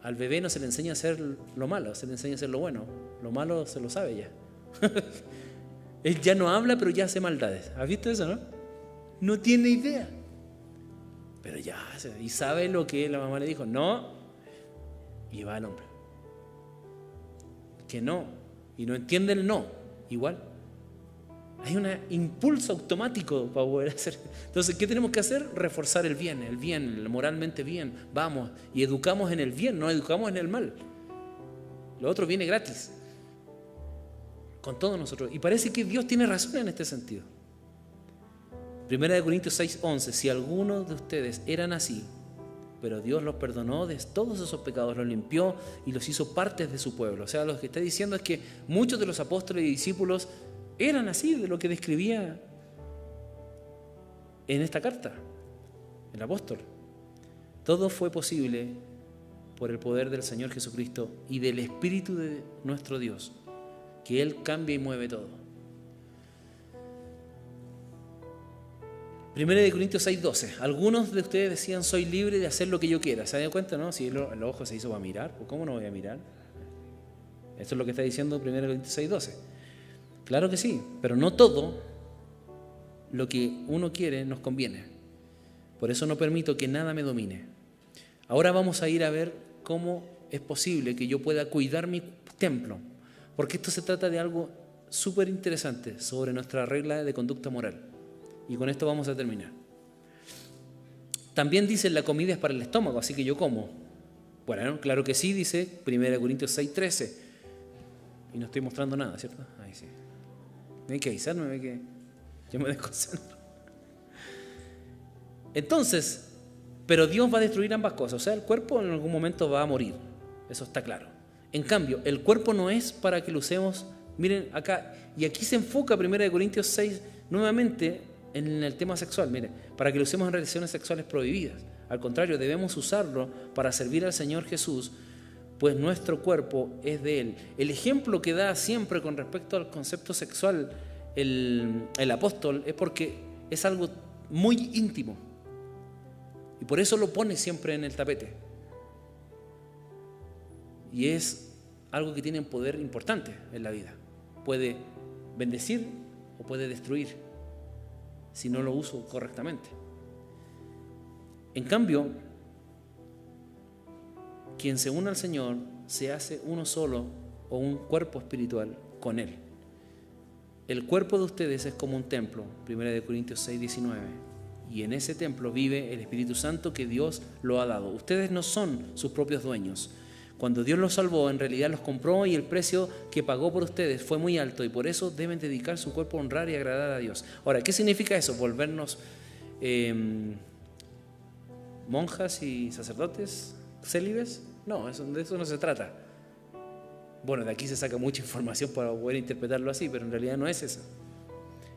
Al bebé no se le enseña a hacer lo malo, se le enseña a hacer lo bueno. Lo malo se lo sabe ya. Él ya no habla, pero ya hace maldades. ¿Has visto eso, no? No tiene idea. Pero ya, y sabe lo que la mamá le dijo, no, y va al hombre. Que no, y no entiende el no, igual. Hay un impulso automático para poder hacer. Entonces, ¿qué tenemos que hacer? Reforzar el bien, moralmente bien. Vamos, y educamos en el bien, no educamos en el mal. Lo otro viene gratis. Con todos nosotros. Y parece que Dios tiene razón en este sentido. 1 Corintios 6:11, si algunos de ustedes eran así, pero Dios los perdonó de todos esos pecados, los limpió y los hizo partes de su pueblo. O sea, lo que está diciendo es que muchos de los apóstoles y discípulos eran así, de lo que describía en esta carta el apóstol. Todo fue posible por el poder del Señor Jesucristo y del Espíritu de nuestro Dios, que Él cambia y mueve todo. 1 Corintios 6:12. Algunos de ustedes decían, soy libre de hacer lo que yo quiera. ¿Se dan cuenta, no? Si el ojo se hizo para mirar, pues ¿cómo no voy a mirar? Esto es lo que está diciendo 1 Corintios 6:12. Claro que sí, pero no todo lo que uno quiere nos conviene. Por eso no permito que nada me domine. Ahora vamos a ir a ver cómo es posible que yo pueda cuidar mi templo, porque esto se trata de algo súper interesante sobre nuestra regla de conducta moral. Y con esto vamos a terminar. También dice, la comida es para el estómago, así que yo como. Bueno, claro que sí, dice 1 Corintios 6:13. Y no estoy mostrando nada, ¿cierto? Ahí sí. Hay que avisarme, ve que yo me desconcentro. Entonces, pero Dios va a destruir ambas cosas. O sea, el cuerpo en algún momento va a morir. Eso está claro. En cambio, el cuerpo no es para que lo usemos. Miren acá, y aquí se enfoca 1 Corintios 6 nuevamente en el tema sexual. Miren, para que lo usemos en relaciones sexuales prohibidas. Al contrario, debemos usarlo para servir al Señor Jesús, pues nuestro cuerpo es de Él. El ejemplo que da siempre con respecto al concepto sexual el apóstol es porque es algo muy íntimo. Y por eso lo pone siempre en el tapete. Y es algo que tiene un poder importante en la vida. Puede bendecir o puede destruir si no lo uso correctamente. En cambio, quien se une al Señor se hace uno solo o un cuerpo espiritual con Él. El cuerpo de ustedes es como un templo, 1 Corintios 6:19. Y en ese templo vive el Espíritu Santo que Dios lo ha dado. Ustedes no son sus propios dueños. Cuando Dios los salvó, en realidad los compró y el precio que pagó por ustedes fue muy alto y por eso deben dedicar su cuerpo a honrar y agradar a Dios. Ahora, ¿qué significa eso? ¿Volvernos monjas y sacerdotes célibes? No, de eso no se trata. Bueno, de aquí se saca mucha información para poder interpretarlo así, pero en realidad no es eso.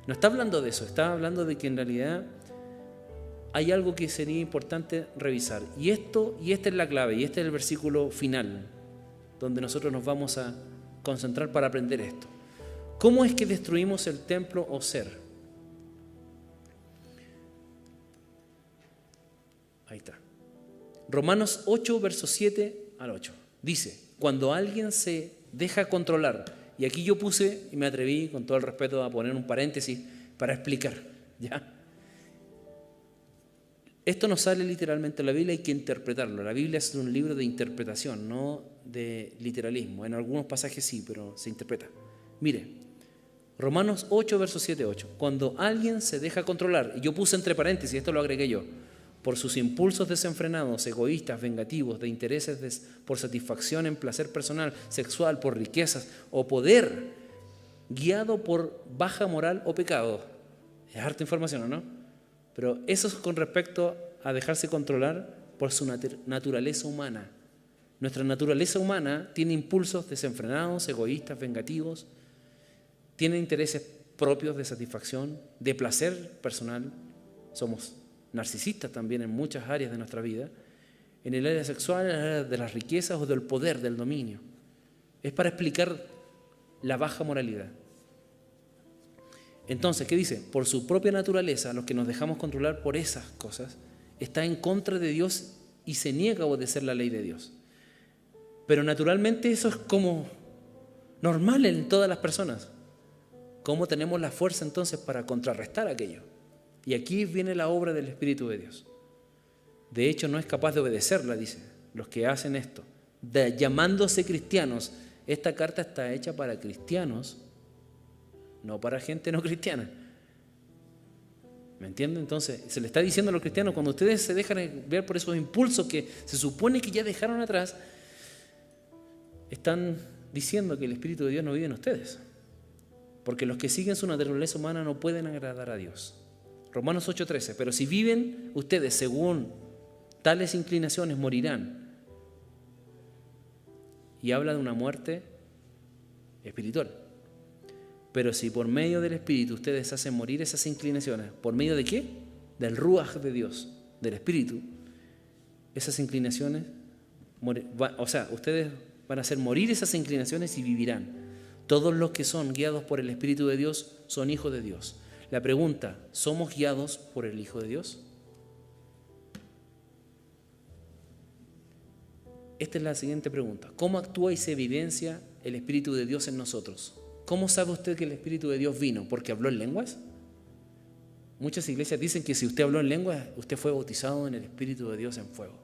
No está hablando de eso, está hablando de que en realidad hay algo que sería importante revisar. Y esta es la clave, y este es el versículo final, donde nosotros nos vamos a concentrar para aprender esto. ¿Cómo es que destruimos el templo o ser? Ahí está. Romanos 8, versos 7 al 8. Dice, cuando alguien se deja controlar, y aquí yo puse, y me atreví con todo el respeto a poner un paréntesis para explicar, ¿ya? Esto no sale literalmente en la Biblia, hay que interpretarlo. La Biblia es un libro de interpretación, no de literalismo. En algunos pasajes sí, pero se interpreta. Mire, Romanos 8, versos 7 8. Cuando alguien se deja controlar, y yo puse entre paréntesis, esto lo agregué yo, por sus impulsos desenfrenados, egoístas, vengativos, de intereses por satisfacción en placer personal, sexual, por riquezas o poder, guiado por baja moral o pecado. Es harta información, ¿o no? Pero eso es con respecto a dejarse controlar por su naturaleza humana. Nuestra naturaleza humana tiene impulsos desenfrenados, egoístas, vengativos, tiene intereses propios de satisfacción, de placer personal. Somos narcisistas también en muchas áreas de nuestra vida, en el área sexual, en el área de las riquezas o del poder, del dominio. Es para explicar la baja moralidad. Entonces, ¿qué dice? Por su propia naturaleza, los que nos dejamos controlar por esas cosas, está en contra de Dios y se niega a obedecer la ley de Dios. Pero naturalmente eso es como normal en todas las personas. ¿Cómo tenemos la fuerza entonces para contrarrestar aquello? Y aquí viene la obra del Espíritu de Dios. De hecho, no es capaz de obedecerla, dice, los que hacen esto. Llamándose cristianos, esta carta está hecha para cristianos, no para gente no cristiana. ¿Me entienden? Entonces, se le está diciendo a los cristianos, cuando ustedes se dejan ver por esos impulsos que se supone que ya dejaron atrás, están diciendo que el Espíritu de Dios no vive en ustedes. Porque los que siguen su naturaleza humana no pueden agradar a Dios. Romanos 8:13, pero si viven ustedes según tales inclinaciones, morirán. Y habla de una muerte espiritual. Pero si por medio del Espíritu ustedes hacen morir esas inclinaciones, ¿por medio de qué? Del Ruaj de Dios, del Espíritu. esas inclinaciones, ustedes van a hacer morir esas inclinaciones y vivirán. Todos los que son guiados por el Espíritu de Dios son hijos de Dios. La pregunta, ¿somos guiados por el Hijo de Dios? Esta es la siguiente pregunta. ¿Cómo actúa y se evidencia el Espíritu de Dios en nosotros? ¿Cómo sabe usted que el Espíritu de Dios vino? ¿Porque habló en lenguas? Muchas iglesias dicen que si usted habló en lenguas, usted fue bautizado en el Espíritu de Dios en fuego.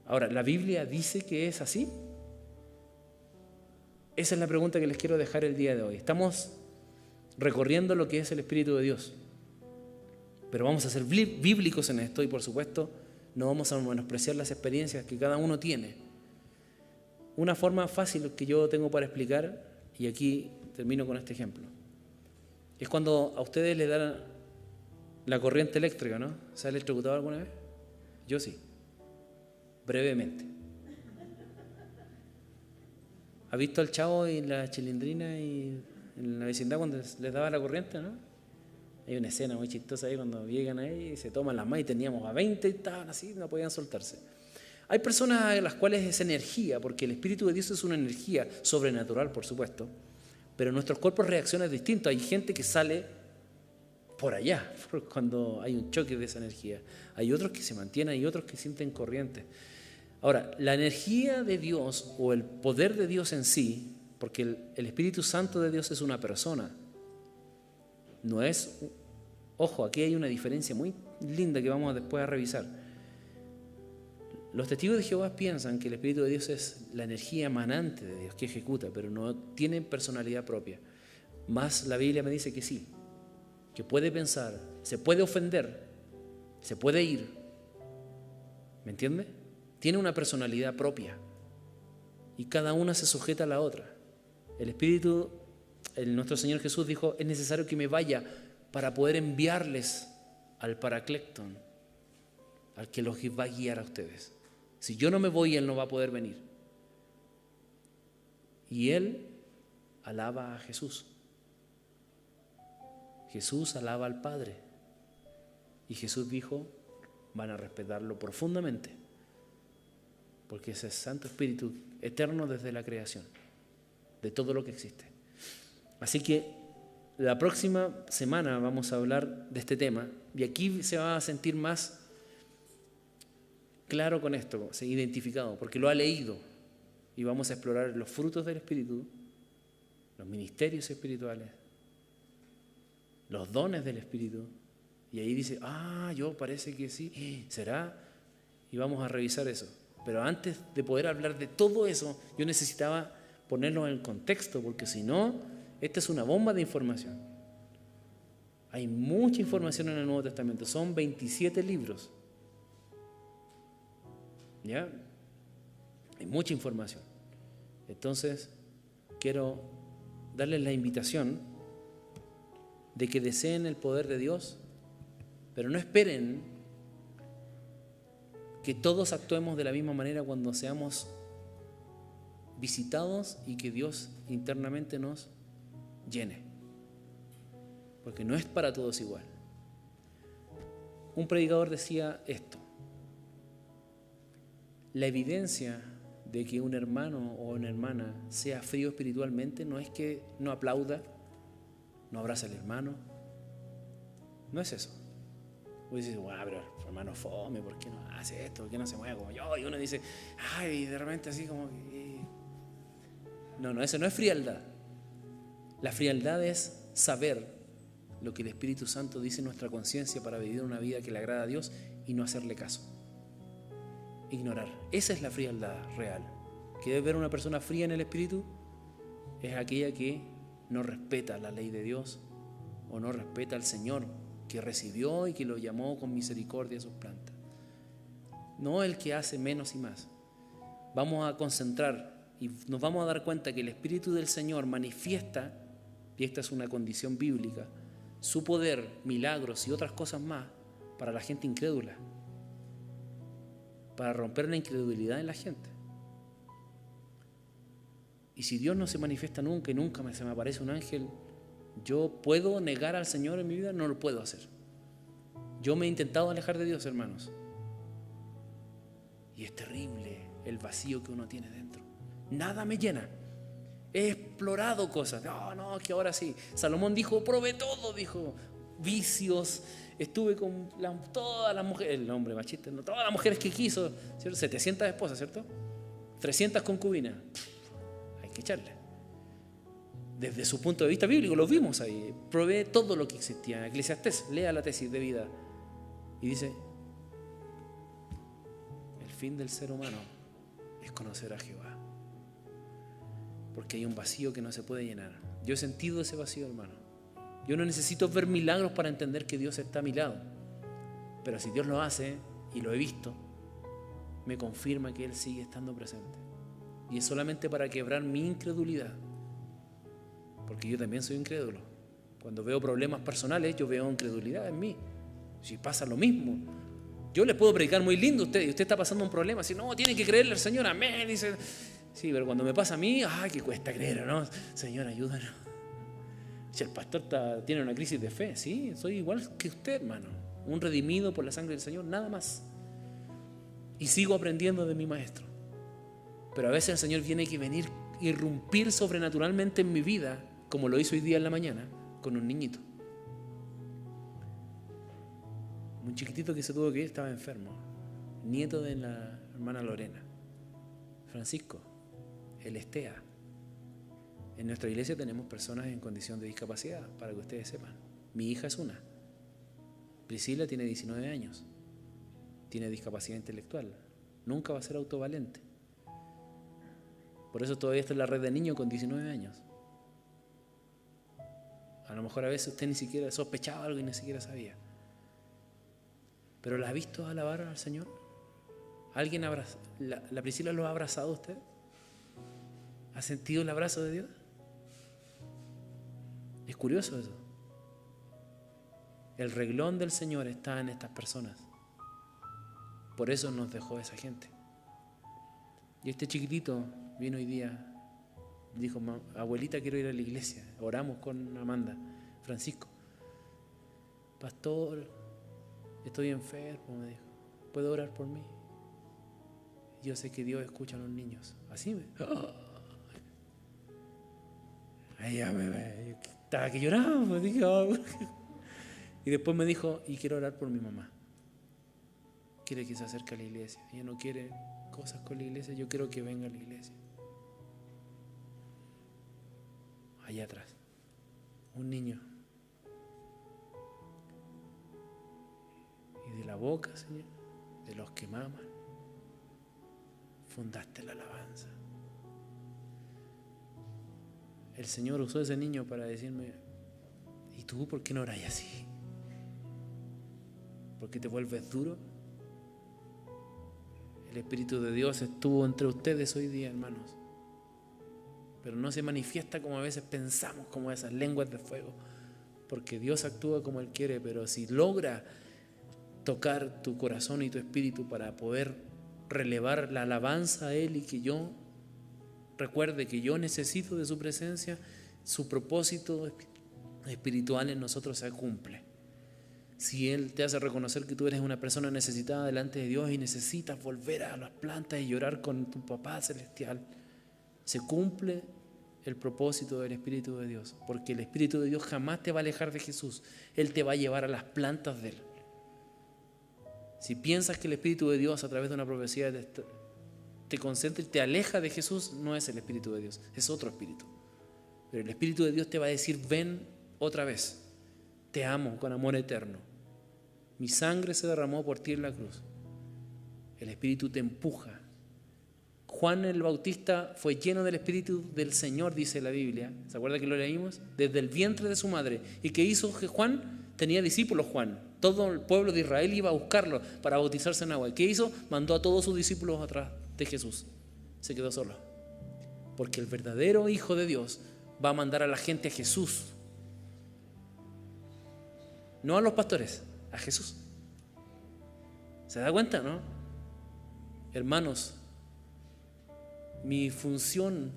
Ahora, ¿la Biblia dice que es así? Esa es la pregunta que les quiero dejar el día de hoy. Estamos recorriendo lo que es el Espíritu de Dios, pero vamos a ser bíblicos en esto y, por supuesto, no vamos a menospreciar las experiencias que cada uno tiene. Una forma fácil que yo tengo para explicar, y aquí termino con este ejemplo, es cuando a ustedes les dan la corriente eléctrica, ¿no? ¿Se ha electrocutado alguna vez? Yo sí, brevemente. ¿Ha visto al Chavo y la Chilindrina y en la vecindad cuando les daba la corriente, no? Hay una escena muy chistosa ahí cuando llegan ahí y se toman las manos y teníamos a 20 y estaban así, no podían soltarse. Hay personas a las cuales es energía, porque el Espíritu de Dios es una energía sobrenatural, por supuesto, pero nuestros cuerpos reaccionan distinto. Hay gente que sale por allá cuando hay un choque de esa energía. Hay otros que se mantienen, hay otros que sienten corriente. Ahora, la energía de Dios o el poder de Dios en sí, porque el Espíritu Santo de Dios es una persona, no es... Ojo, aquí hay una diferencia muy linda que vamos después a revisar. Los testigos de Jehová piensan que el Espíritu de Dios es la energía emanante de Dios que ejecuta, pero no tiene personalidad propia. Más la Biblia me dice que sí, que puede pensar, se puede ofender, se puede ir. ¿Me entiende? Tiene una personalidad propia y cada una se sujeta a la otra. El Espíritu, nuestro Señor Jesús dijo, es necesario que me vaya para poder enviarles al Paraclecton, al que los va a guiar a ustedes. Si yo no me voy, Él no va a poder venir. Y Él alaba a Jesús. Jesús alaba al Padre. Y Jesús dijo, van a respetarlo profundamente, porque ese es Santo Espíritu eterno desde la creación, de todo lo que existe. Así que la próxima semana vamos a hablar de este tema y aquí se va a sentir más claro con esto, identificado, porque lo ha leído y vamos a explorar los frutos del Espíritu, los ministerios espirituales, los dones del Espíritu. Y ahí dice, yo parece que sí, ¿será? Y vamos a revisar eso. Pero antes de poder hablar de todo eso, yo necesitaba ponerlo en el contexto, porque si no, esta es una bomba de información. Hay mucha información en el Nuevo Testamento, son 27 libros. ¿Ya? Hay mucha información. Entonces, quiero darles la invitación de que deseen el poder de Dios, pero no esperen que todos actuemos de la misma manera cuando seamos visitados y que Dios internamente nos llene, porque no es para todos igual. Un predicador decía esto: la evidencia de que un hermano o una hermana sea frío espiritualmente no es que no aplauda, no abraza al hermano, no es eso. Uno dice, pero hermano fome, ¿por qué no hace esto? ¿Por qué no se mueve como yo? Y uno dice, de repente así como que... No, eso no es frialdad. La frialdad es saber lo que el Espíritu Santo dice en nuestra conciencia para vivir una vida que le agrada a Dios y no hacerle caso. Ignorar. Esa es la frialdad real. ¿Quieres ver una persona fría en el Espíritu? Es aquella que no respeta la ley de Dios o no respeta al Señor, que recibió y que lo llamó con misericordia a sus plantas. No el que hace menos y más. Vamos a concentrar y nos vamos a dar cuenta que el Espíritu del Señor manifiesta, y esta es una condición bíblica, su poder, milagros y otras cosas más para la gente incrédula, para romper la incredulidad en la gente. Y si Dios no se manifiesta nunca y nunca se me aparece un ángel, ¿yo puedo negar al Señor en mi vida? No lo puedo hacer. Yo me he intentado alejar de Dios, hermanos, Y es terrible el vacío que uno tiene dentro. Nada me llena. He explorado cosas. No, que ahora sí. Salomón dijo, probé todo, dijo. Vicios. Estuve con todas las mujeres, el hombre machista, no, todas las mujeres que quiso, ¿cierto? 700 esposas, ¿cierto? 300 concubinas. Hay que echarle. Desde su punto de vista bíblico, lo vimos ahí. Probé todo lo que existía. Eclesiastés, lea la tesis de vida. Y dice, el fin del ser humano es conocer a Jehová. Porque hay un vacío que no se puede llenar. Yo he sentido ese vacío, hermano. Yo no necesito ver milagros para entender que Dios está a mi lado. Pero si Dios lo hace, y lo he visto, me confirma que Él sigue estando presente. Y es solamente para quebrar mi incredulidad. Porque yo también soy incrédulo. Cuando veo problemas personales, yo veo incredulidad en mí. Si pasa lo mismo. Yo les puedo predicar muy lindo a usted, y usted está pasando un problema. Si no, tienen que creerle al Señor, amén. Dice, sí, pero cuando me pasa a mí, que cuesta creer, ¿no? Señor, ayúdanos. Si el pastor tiene una crisis de fe, sí, soy igual que usted, hermano. Un redimido por la sangre del Señor, nada más. Y sigo aprendiendo de mi maestro. Pero a veces el Señor tiene que venir, irrumpir sobrenaturalmente en mi vida, como lo hizo hoy día en la mañana, con un niñito. Un chiquitito que se tuvo que ir, estaba enfermo. Nieto de la hermana Lorena. Francisco, el Estea. En nuestra iglesia tenemos personas en condición de discapacidad, para que ustedes sepan. Mi hija es una. Priscila tiene 19 años. Tiene discapacidad intelectual. Nunca va a ser autovalente. Por eso todavía está en la red de niños con 19 años. A lo mejor a veces usted ni siquiera sospechaba algo y ni siquiera sabía. ¿Pero la ha visto alabar al Señor? ¿Alguien la Priscila lo ha abrazado a usted? ¿Ha sentido el abrazo de Dios? Es curioso eso. El reglón del Señor está en estas personas. Por eso nos dejó esa gente. Y este chiquitito vino hoy día, dijo, abuelita, quiero ir a la iglesia. Oramos con Amanda, Francisco. Pastor, estoy enfermo, me dijo. ¿Puedo orar por mí? Yo sé que Dios escucha a los niños. Así me... estaba que lloraba, me dije, y después me dijo, y quiero orar por mi mamá. Quiere que se acerque a la iglesia. Ella no quiere cosas con la iglesia, yo quiero que venga a la iglesia. Allá atrás, un niño. Y de la boca, Señor, de los que maman, fundaste la alabanza. El Señor usó ese niño para decirme, ¿y tú por qué no oras así? ¿Por qué te vuelves duro? El Espíritu de Dios estuvo entre ustedes hoy día, hermanos. Pero no se manifiesta como a veces pensamos, como esas lenguas de fuego. Porque Dios actúa como Él quiere, pero si logra tocar tu corazón y tu espíritu para poder relevar la alabanza a Él y que yo recuerde que yo necesito de su presencia, su propósito espiritual en nosotros se cumple. Si Él te hace reconocer que tú eres una persona necesitada delante de Dios y necesitas volver a las plantas y llorar con tu papá celestial, se cumple el propósito del Espíritu de Dios, porque el Espíritu de Dios jamás te va a alejar de Jesús. Él te va a llevar a las plantas de Él. Si piensas que el Espíritu de Dios a través de una profecía te concentra y te aleja de Jesús, no es el Espíritu de Dios, es otro espíritu. Pero el Espíritu de Dios te va a decir, ven otra vez, te amo con amor eterno. Mi sangre se derramó por ti en la cruz. El Espíritu te empuja. Juan el Bautista fue lleno del Espíritu del Señor, dice la Biblia. ¿Se acuerda que lo leímos? Desde el vientre de su madre. ¿Y qué hizo Juan? Tenía discípulos Juan. Todo el pueblo de Israel iba a buscarlo para bautizarse en agua. ¿Y qué hizo? Mandó a todos sus discípulos atrás de Jesús. Se quedó solo. Porque el verdadero Hijo de Dios va a mandar a la gente a Jesús. No a los pastores, a Jesús. ¿Se da cuenta, no? Hermanos, mi función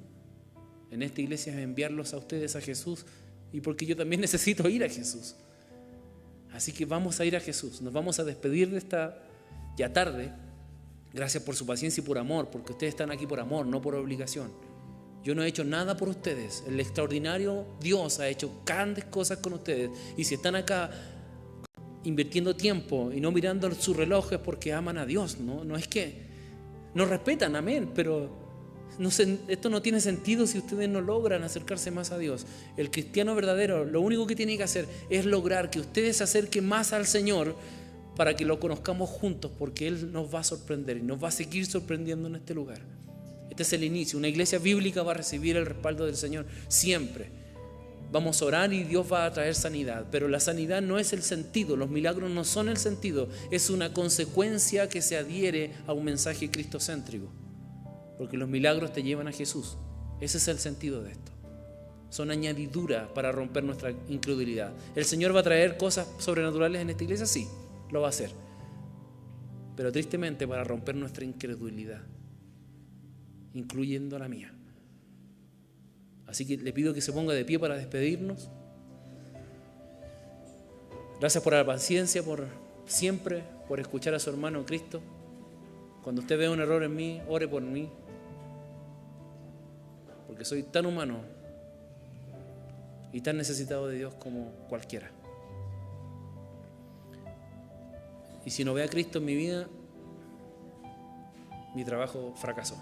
en esta iglesia es enviarlos a ustedes a Jesús, y porque yo también necesito ir a Jesús. Así que vamos a ir a Jesús. Nos vamos a despedir de esta ya tarde Gracias por su paciencia y por amor, porque ustedes están aquí por amor, no por obligación. Yo no he hecho nada por ustedes. El extraordinario Dios ha hecho grandes cosas con ustedes. Y si están acá invirtiendo tiempo y no mirando sus relojes porque aman a Dios, no es que nos respetan, amén, pero esto no tiene sentido si ustedes no logran acercarse más a Dios. El cristiano verdadero lo único que tiene que hacer es lograr que ustedes se acerquen más al Señor para que lo conozcamos juntos, porque Él nos va a sorprender y nos va a seguir sorprendiendo en este lugar. Este es el inicio. Una iglesia bíblica va a recibir el respaldo del Señor siempre. Vamos a orar y Dios va a traer sanidad, pero la sanidad no es el sentido, los milagros no son el sentido, es una consecuencia que se adhiere a un mensaje cristocéntrico, porque los milagros te llevan a Jesús. Ese es el sentido de esto. Son añadiduras para romper nuestra incredulidad. ¿El Señor va a traer cosas sobrenaturales en esta iglesia? Sí, lo va a hacer, pero tristemente para romper nuestra incredulidad, incluyendo la mía. Así que le pido que se ponga de pie para despedirnos. Gracias por la paciencia, por siempre, por escuchar a su hermano en Cristo. Cuando usted vea un error en mí, ore por mí, porque soy tan humano y tan necesitado de Dios como cualquiera. Y si no ve a Cristo en mi vida, mi trabajo fracasó.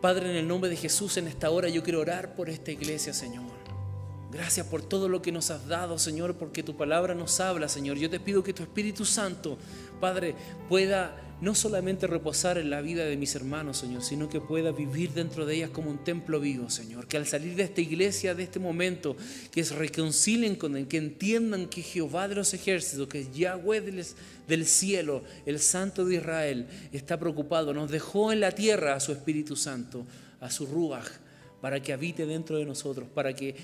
Padre, en el nombre de Jesús, en esta hora yo quiero orar por esta iglesia, Señor. Gracias por todo lo que nos has dado, Señor, porque tu palabra nos habla, Señor. Yo te pido que tu Espíritu Santo, Padre, pueda no solamente reposar en la vida de mis hermanos, Señor, sino que pueda vivir dentro de ellas como un templo vivo, Señor. Que al salir de esta iglesia, de este momento, que se reconcilien con Él, que entiendan que Jehová de los ejércitos, que Yahweh del cielo, el Santo de Israel, está preocupado. Nos dejó en la tierra a su Espíritu Santo, a su Ruach, para que habite dentro de nosotros, para que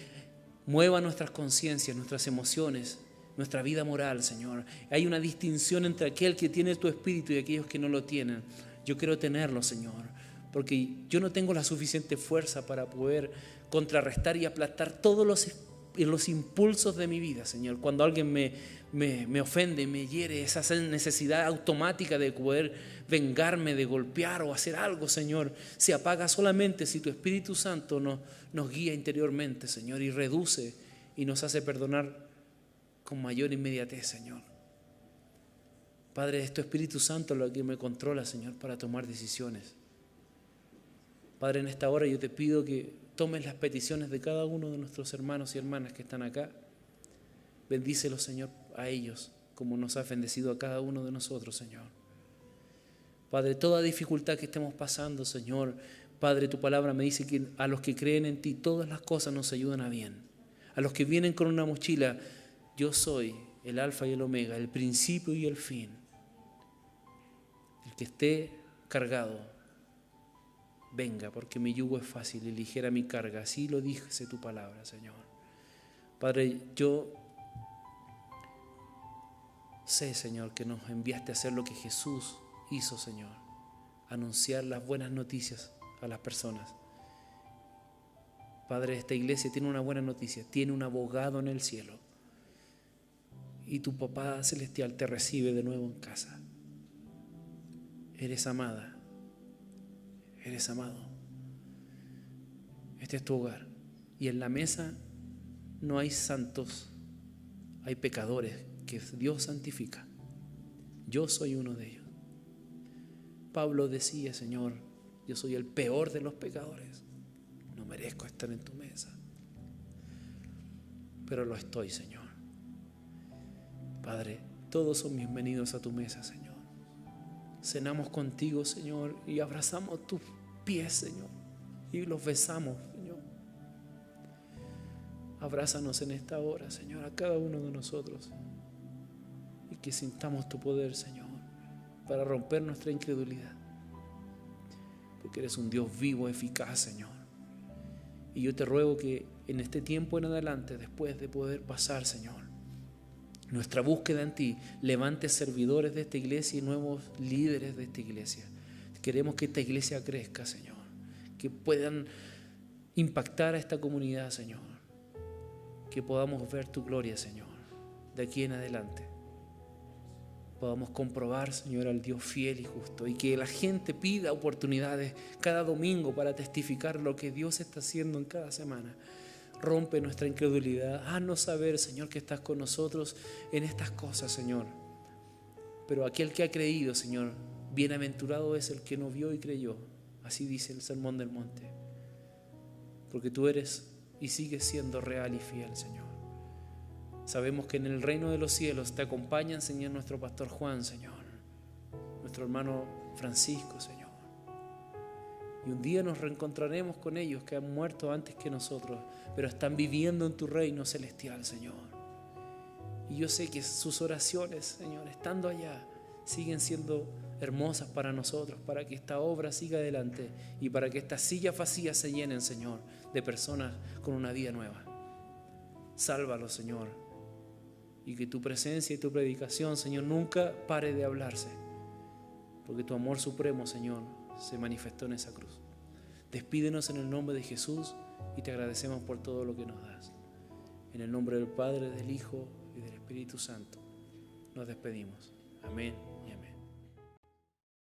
mueva nuestras conciencias, nuestras emociones, nuestra vida moral, Señor. Hay una distinción entre aquel que tiene tu Espíritu y aquellos que no lo tienen. Yo quiero tenerlo, Señor, porque yo no tengo la suficiente fuerza para poder contrarrestar y aplastar todos los impulsos de mi vida, Señor. Cuando alguien me ofende, me hiere, esa necesidad automática de poder vengarme, de golpear o hacer algo, Señor, se apaga solamente si tu Espíritu Santo nos guía interiormente, Señor, y reduce y nos hace perdonar con mayor inmediatez, Señor. Padre, es tu Espíritu Santo lo que me controla, Señor, para tomar decisiones. Padre, en esta hora yo te pido que tomes las peticiones de cada uno de nuestros hermanos y hermanas que están acá. Bendícelos, Señor, a ellos, como nos has bendecido a cada uno de nosotros, Señor. Padre, toda dificultad que estemos pasando, Señor, Padre, tu palabra me dice que a los que creen en ti, todas las cosas nos ayudan a bien. A los que vienen con una mochila, yo soy el alfa y el omega, el principio y el fin. El que esté cargado, venga, porque mi yugo es fácil y ligera mi carga. Así lo dice tu palabra, Señor. Padre, yo sé, Señor, que nos enviaste a hacer lo que Jesús hizo, Señor. Anunciar las buenas noticias a las personas. Padre, esta iglesia tiene una buena noticia. Tiene un abogado en el cielo. Y tu papá celestial te recibe de nuevo en casa. Eres amada. Eres amado. Este es tu hogar. Y en la mesa no hay santos, hay pecadores que Dios santifica. Yo soy uno de ellos. Pablo decía, Señor, yo soy el peor de los pecadores. No merezco estar en tu mesa. Pero lo estoy, Señor. Padre, todos son bienvenidos a tu mesa, Señor. Cenamos contigo, Señor, y abrazamos tus pies, Señor, y los besamos, Señor. Abrázanos en esta hora, Señor, a cada uno de nosotros, y que sintamos tu poder, Señor, para romper nuestra incredulidad, porque eres un Dios vivo, eficaz, Señor. Y yo te ruego que en este tiempo en adelante, después de poder pasar, Señor, nuestra búsqueda en ti, levante servidores de esta iglesia y nuevos líderes de esta iglesia. Queremos que esta iglesia crezca, Señor, que puedan impactar a esta comunidad, Señor, que podamos ver tu gloria, Señor, de aquí en adelante. podamos comprobar, Señor, al Dios fiel y justo, y que la gente pida oportunidades cada domingo para testificar lo que Dios está haciendo en cada semana. Rompe nuestra incredulidad, haznos saber, Señor, que estás con nosotros en estas cosas, Señor. Pero aquel que ha creído, Señor, bienaventurado es el que no vio y creyó. Así dice el Sermón del Monte. Porque tú eres y sigues siendo real y fiel, Señor. Sabemos que en el reino de los cielos te acompañan, Señor, nuestro pastor Juan, Señor, nuestro hermano Francisco, Señor. Y un día nos reencontraremos con ellos que han muerto antes que nosotros, pero están viviendo en tu reino celestial, Señor. Y yo sé que sus oraciones, Señor, estando allá, siguen siendo hermosas para nosotros, para que esta obra siga adelante y para que estas sillas vacías se llenen, Señor, de personas con una vida nueva. Sálvalos, Señor, y que tu presencia y tu predicación, Señor, nunca pare de hablarse, porque tu amor supremo, Señor, se manifestó en esa cruz. Despídenos en el nombre de Jesús y te agradecemos por todo lo que nos das. En el nombre del Padre, del Hijo y del Espíritu Santo nos despedimos. Amén y amén.